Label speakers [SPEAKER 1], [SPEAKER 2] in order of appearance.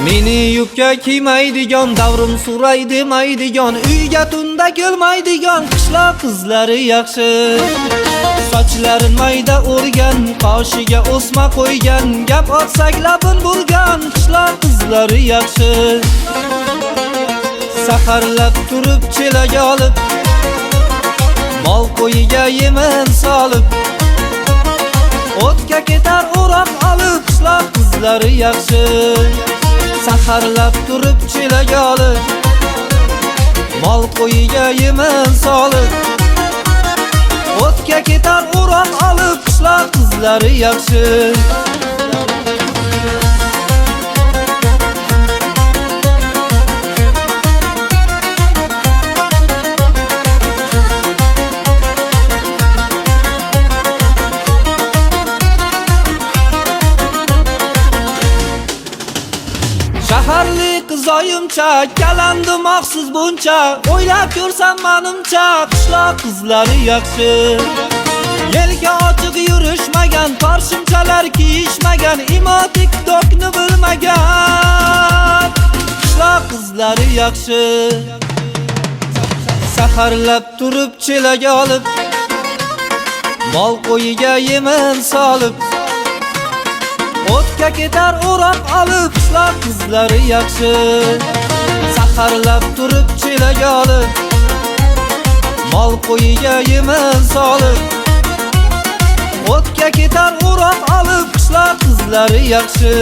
[SPEAKER 1] Meni yubka kiymaydigan, davrim suray demaydigan, uyga tunda kelmaydigan qishloq qizlari yaxshi. Sochlarin mayda o'rgan, qoshiga o'sma qo'ygan, gap otsak labin burgan qishloq qizlari yaxshi. Saharlab turib chelaga olib, mol qo'yiga yemin solib, o'tga ketar o'roq olib qishloq qizlari yaxshi. Saharlab turib chelaga olib, mol qo'yiga yemin solib, o'tga ketar o'roq olib qishloq qizlari yaxshi. Shaharlik qizoyimcha, kalandi maqsiz buncha, o'ylab ko'rsam menimcha qishloq qizlari yaxshi. Yelga ochiq yurishmagan, parshimchalar kiyishmagan, imo TikTokni bilmagan qishloq qizlari yaxshi. Saharlab turib chelaga olib, mol qo'yiga yemin solib, o'tga ketar o'roq olib qishloq qizlari yaxshi. Saharlab turib chelaga olib, mol qo'yiga yemin solib, o'tga ketar o'roq olib qishloq qizlari yaxshi.